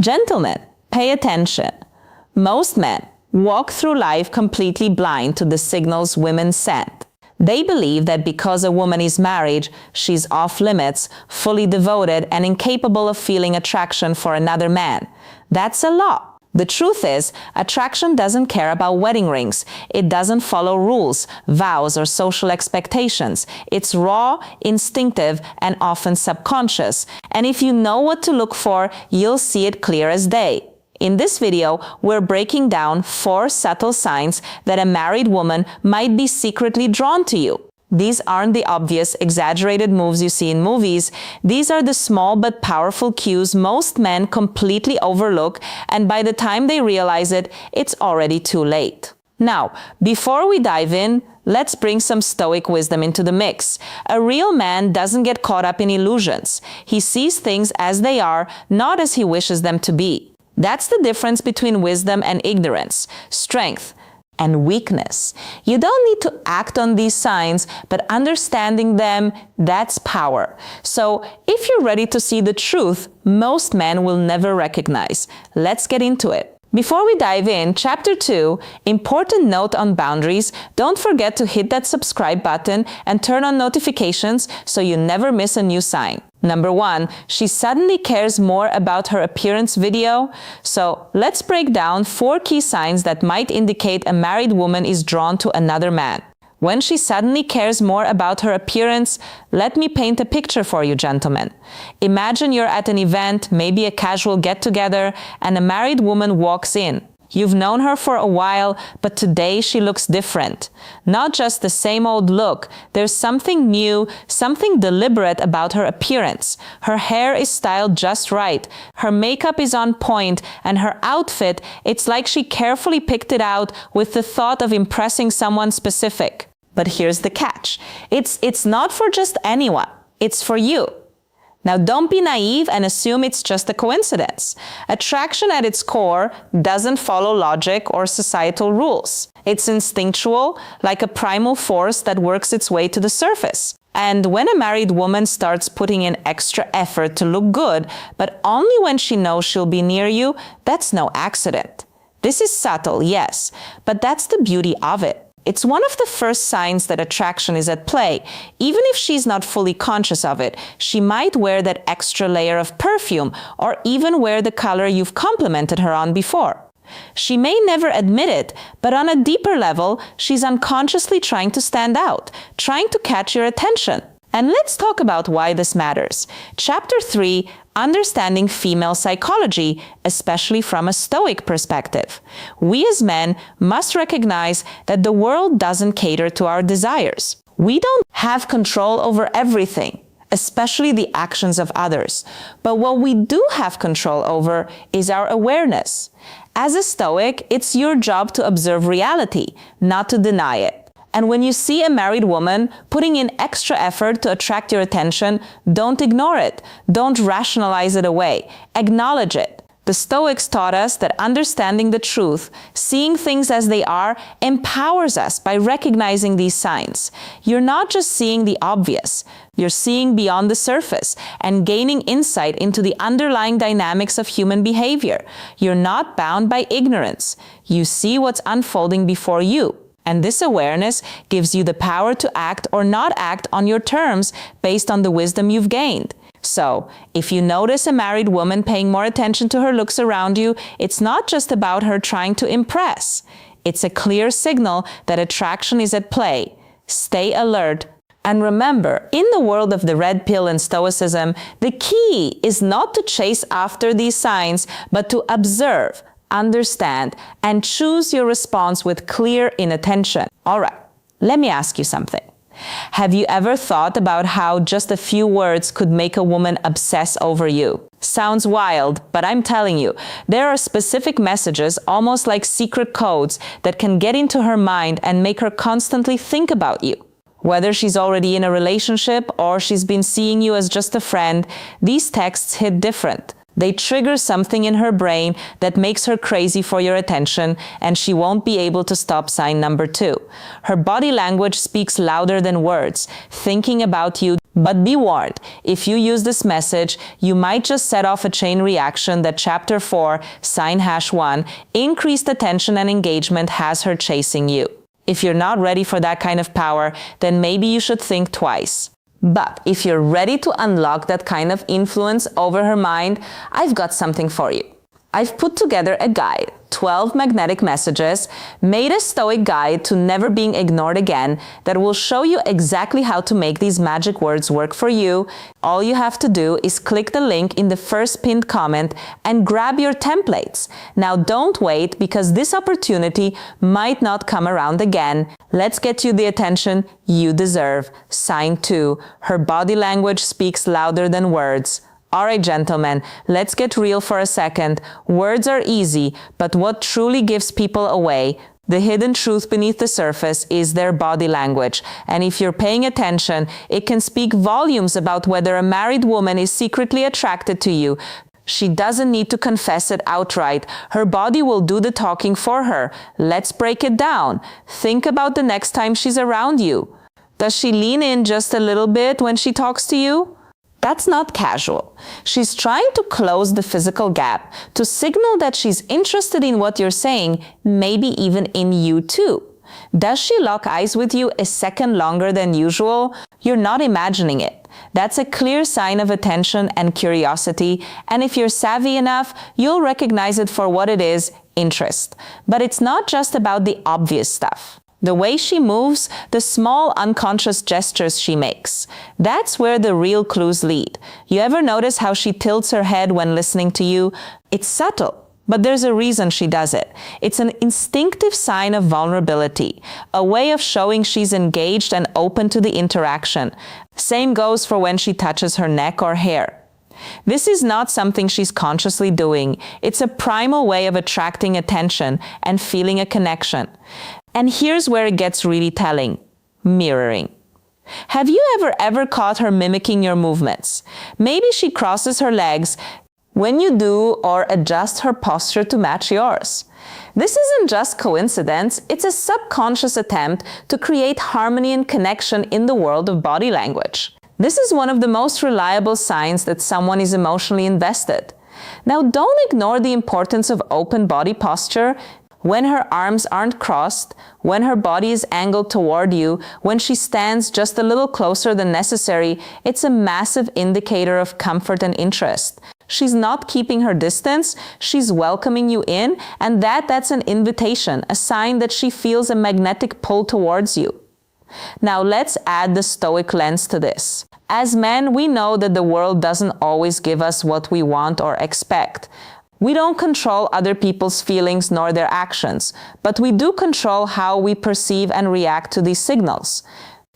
Gentlemen, pay attention. Most men walk through life completely blind to the signals women send. They believe that because a woman is married, she's off limits, fully devoted, and incapable of feeling attraction for another man. That's a lie. The truth is, attraction doesn't care about wedding rings. It doesn't follow rules, vows, or social expectations. It's raw, instinctive, and often subconscious. And if you know what to look for, you'll see it clear as day. In this video, we're breaking down 4 subtle signs that a married woman might be secretly drawn to you. These aren't the obvious, exaggerated moves you see in movies. These are the small but powerful cues most men completely overlook, and by the time they realize it, it's already too late. Now, before we dive in, let's bring some stoic wisdom into the mix. A real man doesn't get caught up in illusions. He sees things as they are, not as he wishes them to be. That's the difference between wisdom and ignorance, strength and weakness. You don't need to act on these signs, but understanding them, that's power. So if you're ready to see the truth most men will never recognize, let's get into it. Before we dive in, Chapter 2, important note on boundaries, don't forget to hit that subscribe button and turn on notifications so you never miss a new sign. Number 1, she suddenly cares more about her appearance video. So let's break down 4 key signs that might indicate a married woman is drawn to another man. When she suddenly cares more about her appearance, let me paint a picture for you, gentlemen. Imagine you're at an event, maybe a casual get-together, and a married woman walks in. You've known her for a while, but today she looks different. Not just the same old look. There's something new, something deliberate about her appearance. Her hair is styled just right. Her makeup is on point, and her outfit, it's like she carefully picked it out with the thought of impressing someone specific. But here's the catch. It's not for just anyone. It's for you. Now, don't be naive and assume it's just a coincidence. Attraction at its core doesn't follow logic or societal rules. It's instinctual, like a primal force that works its way to the surface. And when a married woman starts putting in extra effort to look good, but only when she knows she'll be near you, that's no accident. This is subtle, yes, but that's the beauty of it. It's one of the first signs that attraction is at play. Even if she's not fully conscious of it, she might wear that extra layer of perfume or even wear the color you've complimented her on before. She may never admit it, but on a deeper level, she's unconsciously trying to stand out, trying to catch your attention. And let's talk about why this matters. Chapter 3, Understanding Female Psychology, especially from a Stoic perspective. We as men must recognize that the world doesn't cater to our desires. We don't have control over everything, especially the actions of others. But what we do have control over is our awareness. As a Stoic, it's your job to observe reality, not to deny it. And when you see a married woman putting in extra effort to attract your attention, don't ignore it. Don't rationalize it away. Acknowledge it. The Stoics taught us that understanding the truth, seeing things as they are, empowers us by recognizing these signs. You're not just seeing the obvious. You're seeing beyond the surface and gaining insight into the underlying dynamics of human behavior. You're not bound by ignorance. You see what's unfolding before you. And this awareness gives you the power to act or not act on your terms based on the wisdom you've gained. So, if you notice a married woman paying more attention to her looks around you, it's not just about her trying to impress. It's a clear signal that attraction is at play. Stay alert. And remember, in the world of the red pill and stoicism, the key is not to chase after these signs, but to observe, understand, and choose your response with clear inattention. All right, let me ask you something. Have you ever thought about how just a few words could make a woman obsess over you? Sounds wild, but I'm telling you, there are specific messages, almost like secret codes, that can get into her mind and make her constantly think about you. Whether she's already in a relationship or she's been seeing you as just a friend, these texts hit different. They trigger something in her brain that makes her crazy for your attention, and she won't be able to stop. Sign number 2. Her body language speaks louder than words, thinking about you. But be warned, if you use this message, you might just set off a chain reaction that Chapter 4, sign #1, increased attention and engagement has her chasing you. If you're not ready for that kind of power, then maybe you should think twice. But if you're ready to unlock that kind of influence over her mind, I've got something for you. I've put together a guide, 12 magnetic messages, made a Stoic guide to never being ignored again that will show you exactly how to make these magic words work for you. All you have to do is click the link in the first pinned comment and grab your templates. Now don't wait, because this opportunity might not come around again. Let's get you the attention you deserve. Sign 2. Her body language speaks louder than words. All right, gentlemen, let's get real for a second. Words are easy, but what truly gives people away, the hidden truth beneath the surface, is their body language. And if you're paying attention, it can speak volumes about whether a married woman is secretly attracted to you. She doesn't need to confess it outright. Her body will do the talking for her. Let's break it down. Think about the next time she's around you. Does she lean in just a little bit when she talks to you? That's not casual. She's trying to close the physical gap, to signal that she's interested in what you're saying, maybe even in you too. Does she lock eyes with you a second longer than usual? You're not imagining it. That's a clear sign of attention and curiosity, and if you're savvy enough, you'll recognize it for what it is: interest. But it's not just about the obvious stuff. The way she moves, the small unconscious gestures she makes. That's where the real clues lead. You ever notice how she tilts her head when listening to you? It's subtle, but there's a reason she does it. It's an instinctive sign of vulnerability, a way of showing she's engaged and open to the interaction. Same goes for when she touches her neck or hair. This is not something she's consciously doing. It's a primal way of attracting attention and feeling a connection. And here's where it gets really telling: mirroring. Have you ever caught her mimicking your movements? Maybe she crosses her legs when you do, or adjusts her posture to match yours. This isn't just coincidence, it's a subconscious attempt to create harmony and connection in the world of body language. This is one of the most reliable signs that someone is emotionally invested. Now, don't ignore the importance of open body posture. When her arms aren't crossed, when her body is angled toward you, when she stands just a little closer than necessary, it's a massive indicator of comfort and interest. She's not keeping her distance, she's welcoming you in, and that's an invitation, a sign that she feels a magnetic pull towards you. Now let's add the Stoic lens to this. As men, we know that the world doesn't always give us what we want or expect. We don't control other people's feelings nor their actions, but we do control how we perceive and react to these signals.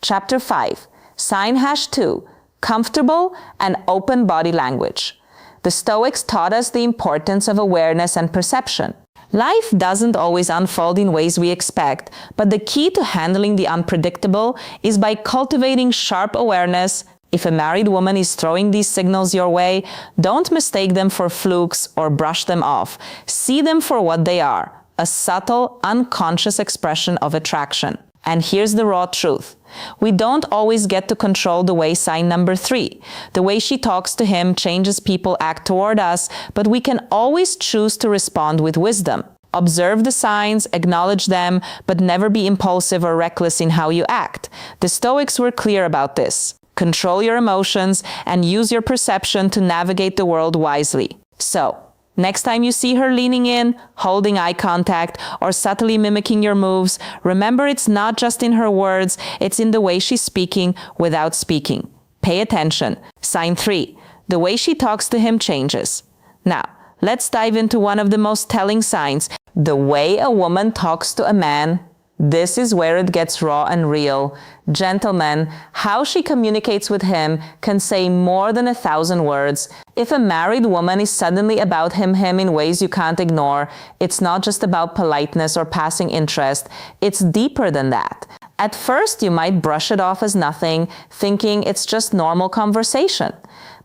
Chapter 5, sign #2, comfortable and open body language. The Stoics taught us the importance of awareness and perception. Life doesn't always unfold in ways we expect, but the key to handling the unpredictable is by cultivating sharp awareness. If a married woman is throwing these signals your way, don't mistake them for flukes or brush them off. See them for what they are: a subtle, unconscious expression of attraction. And here's the raw truth. We don't always get to control the way sign number 3. The way she talks to him changes people act toward us, but we can always choose to respond with wisdom. Observe the signs, acknowledge them, but never be impulsive or reckless in how you act. The Stoics were clear about this. Control your emotions and use your perception to navigate the world wisely. So, next time you see her leaning in, holding eye contact, or subtly mimicking your moves, remember it's not just in her words, it's in the way she's speaking without speaking. Pay attention. Sign 3. The way she talks to him changes. Now, let's dive into one of the most telling signs: the way a woman talks to a man. This is where it gets raw and real. Gentlemen, how she communicates with him can say more than 1,000 words. If a married woman is suddenly about him in ways you can't ignore, it's not just about politeness or passing interest. It's deeper than that. At first, you might brush it off as nothing, thinking it's just normal conversation.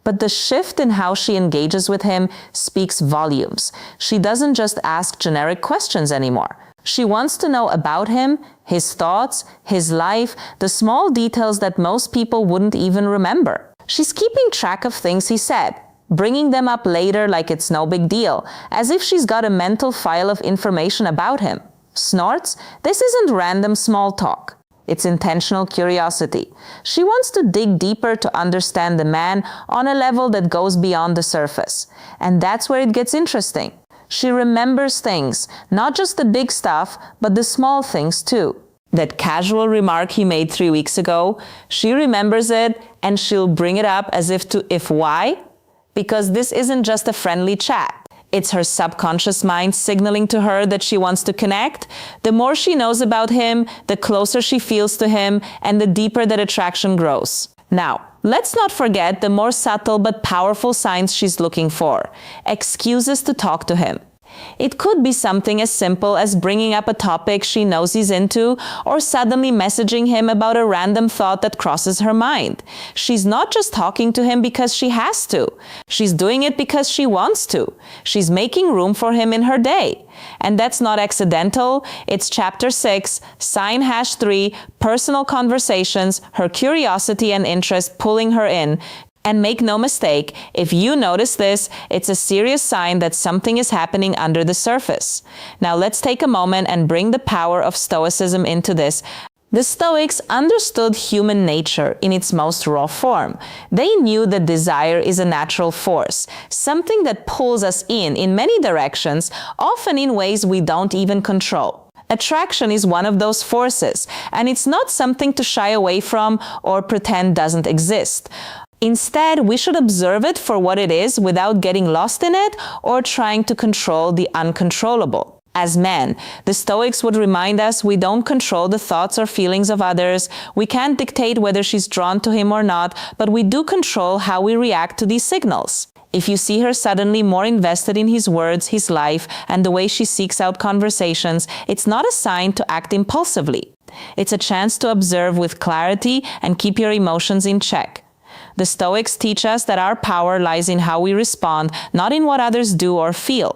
But the shift in how she engages with him speaks volumes. She doesn't just ask generic questions anymore. She wants to know about him, his thoughts, his life, the small details that most people wouldn't even remember. She's keeping track of things he said, bringing them up later like it's no big deal, as if she's got a mental file of information about him. Snorts? This isn't random small talk. It's intentional curiosity. She wants to dig deeper to understand the man on a level that goes beyond the surface. And that's where it gets interesting. She remembers things, not just the big stuff, but the small things too. That casual remark he made 3 weeks ago, she remembers it and she'll bring it up as if why? Because this isn't just a friendly chat. It's her subconscious mind signaling to her that she wants to connect. The more she knows about him, the closer she feels to him, and the deeper that attraction grows. Now, let's not forget the more subtle but powerful signs she's looking for. Excuses to talk to him. It could be something as simple as bringing up a topic she knows he's into, or suddenly messaging him about a random thought that crosses her mind. She's not just talking to him because she has to. She's doing it because she wants to. She's making room for him in her day. And that's not accidental. It's chapter 6, sign #3, personal conversations, her curiosity and interest pulling her in. And make no mistake, if you notice this, it's a serious sign that something is happening under the surface. Now let's take a moment and bring the power of Stoicism into this. The Stoics understood human nature in its most raw form. They knew that desire is a natural force, something that pulls us in many directions, often in ways we don't even control. Attraction is one of those forces, and it's not something to shy away from or pretend doesn't exist. Instead, we should observe it for what it is without getting lost in it or trying to control the uncontrollable. As men, the Stoics would remind us we don't control the thoughts or feelings of others. We can't dictate whether she's drawn to him or not, but we do control how we react to these signals. If you see her suddenly more invested in his words, his life, and the way she seeks out conversations, it's not a sign to act impulsively. It's a chance to observe with clarity and keep your emotions in check. The Stoics teach us that our power lies in how we respond, not in what others do or feel.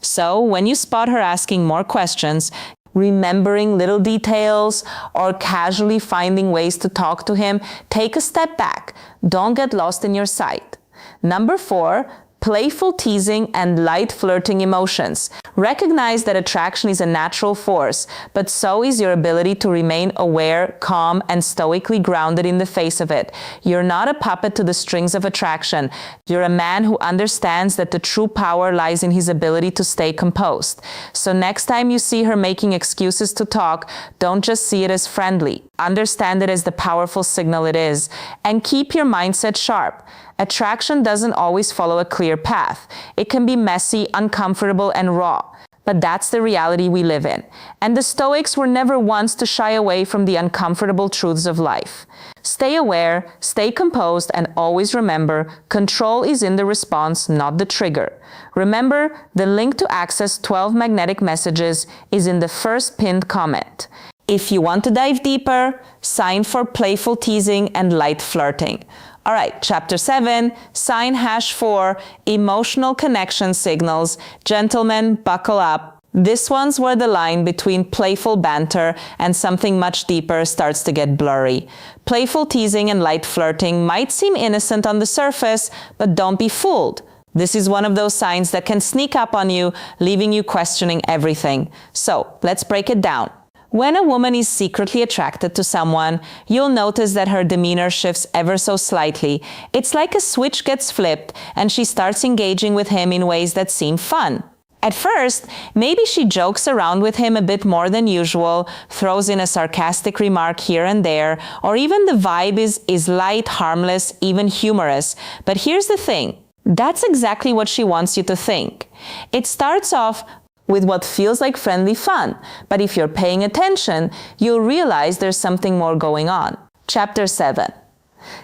So, when you spot her asking more questions, remembering little details, or casually finding ways to talk to him, take a step back. Don't get lost in your sight. Number 4, playful teasing and light flirting emotions. Recognize that attraction is a natural force, but so is your ability to remain aware, calm, and stoically grounded in the face of it. You're not a puppet to the strings of attraction. You're a man who understands that the true power lies in his ability to stay composed. So next time you see her making excuses to talk, don't just see it as friendly. Understand it as the powerful signal it is, and keep your mindset sharp. Attraction doesn't always follow a clear path. It can be messy, uncomfortable, and raw. But that's the reality we live in. And the Stoics were never once to shy away from the uncomfortable truths of life. Stay aware, stay composed, and always remember, control is in the response, not the trigger. Remember, the link to access 12 magnetic messages is in the first pinned comment. If you want to dive deeper, sign for playful teasing and light flirting. All right, chapter 7, sign #4, emotional connection signals. Gentlemen, buckle up. This one's where the line between playful banter and something much deeper starts to get blurry. Playful teasing and light flirting might seem innocent on the surface, but don't be fooled. This is one of those signs that can sneak up on you, leaving you questioning everything. So, let's break it down. When a woman is secretly attracted to someone, you'll notice that her demeanor shifts ever so slightly. It's like a switch gets flipped and she starts engaging with him in ways that seem fun. At first, maybe she jokes around with him a bit more than usual, throws in a sarcastic remark here and there, or even the vibe is light, harmless, even humorous. But here's the thing. That's exactly what she wants you to think. It starts off with what feels like friendly fun, but if you're paying attention, you'll realize there's something more going on. Chapter 7.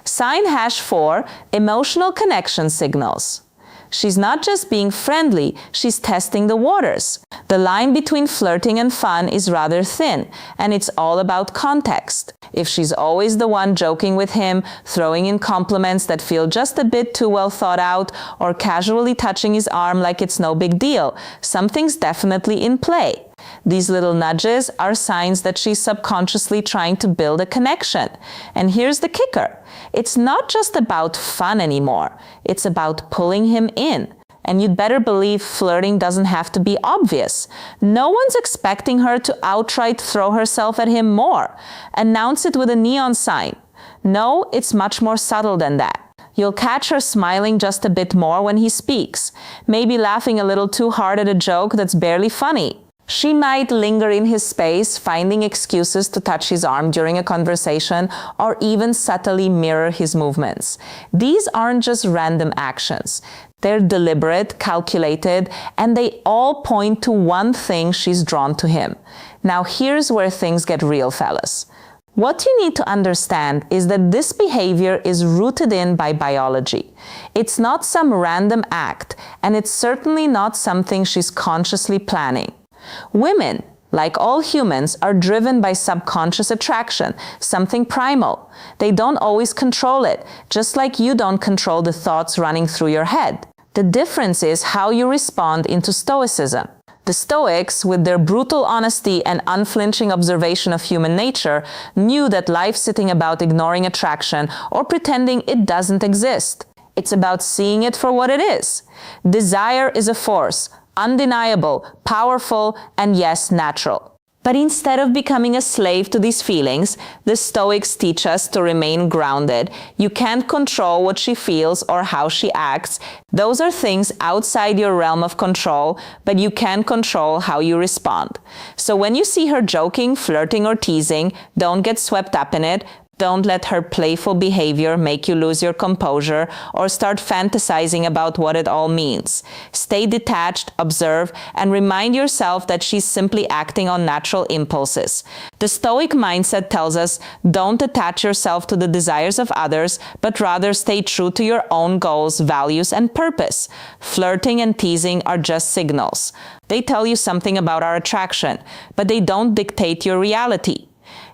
Sign #4, emotional connection signals. She's not just being friendly, she's testing the waters. The line between flirting and fun is rather thin, and it's all about context. If she's always the one joking with him, throwing in compliments that feel just a bit too well thought out, or casually touching his arm like it's no big deal, something's definitely in play. These little nudges are signs that she's subconsciously trying to build a connection. And here's the kicker. It's not just about fun anymore. It's about pulling him in. And you'd better believe flirting doesn't have to be obvious. No one's expecting her to outright throw herself at him more. Announce it with a neon sign. No, it's much more subtle than that. You'll catch her smiling just a bit more when he speaks, maybe laughing a little too hard at a joke that's barely funny. She might linger in his space, finding excuses to touch his arm during a conversation, or even subtly mirror his movements. These aren't just random actions. They're deliberate, calculated, and they all point to one thing: she's drawn to him. Now here's where things get real, fellas. What you need to understand is that this behavior is rooted in by biology. It's not some random act, and it's certainly not something she's consciously planning. Women, like all humans, are driven by subconscious attraction, something primal. They don't always control it, just like you don't control the thoughts running through your head. The difference is how you respond into Stoicism. The Stoics, with their brutal honesty and unflinching observation of human nature, knew that life's sitting about ignoring attraction or pretending it doesn't exist. It's about seeing it for what it is. Desire is a force, undeniable, powerful, and yes, natural. But instead of becoming a slave to these feelings, the Stoics teach us to remain grounded. You can't control what she feels or how she acts. Those are things outside your realm of control, but you can control how you respond. So when you see her joking, flirting, or teasing, don't get swept up in it. Don't let her playful behavior make you lose your composure or start fantasizing about what it all means. Stay detached, observe, and remind yourself that she's simply acting on natural impulses. The Stoic mindset tells us, don't attach yourself to the desires of others, but rather stay true to your own goals, values, and purpose. Flirting and teasing are just signals. They tell you something about our attraction, but they don't dictate your reality.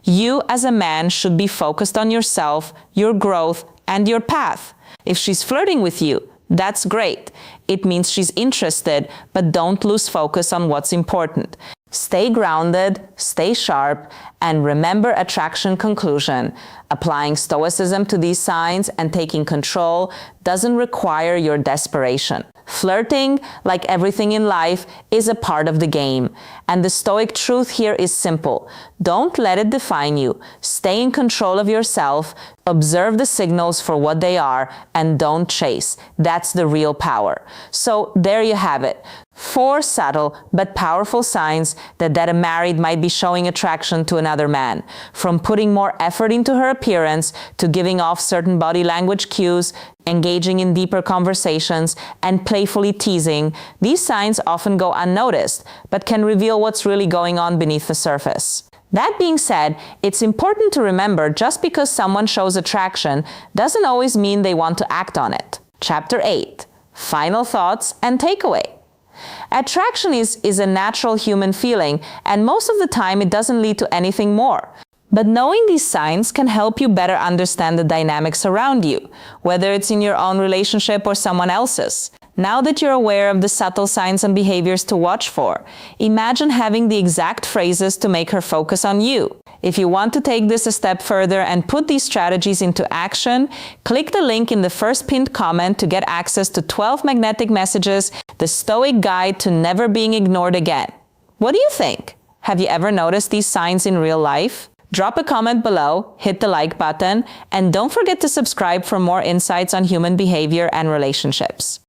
You as a man should be focused on yourself, your growth, and your path. If she's flirting with you, that's great. It means she's interested, but don't lose focus on what's important. Stay grounded, stay sharp, and remember attraction conclusion. Applying Stoicism to these signs and taking control doesn't require your desperation. Flirting, like everything in life, is a part of the game. And the Stoic truth here is simple. Don't let it define you. Stay in control of yourself, observe the signals for what they are, and don't chase. That's the real power. So there you have it. 4 subtle but powerful signs that a married might be showing attraction to another man. From putting more effort into her appearance, to giving off certain body language cues, engaging in deeper conversations, and playfully teasing, these signs often go unnoticed, but can reveal what's really going on beneath the surface. That being said, it's important to remember just because someone shows attraction doesn't always mean they want to act on it. Chapter 8. Final thoughts and takeaway. Attraction is a natural human feeling, and most of the time it doesn't lead to anything more. But knowing these signs can help you better understand the dynamics around you, whether it's in your own relationship or someone else's. Now that you're aware of the subtle signs and behaviors to watch for, imagine having the exact phrases to make her focus on you. If you want to take this a step further and put these strategies into action, click the link in the first pinned comment to get access to 12 magnetic messages, the Stoic guide to never being ignored again. What do you think? Have you ever noticed these signs in real life? Drop a comment below, hit the like button, and don't forget to subscribe for more insights on human behavior and relationships.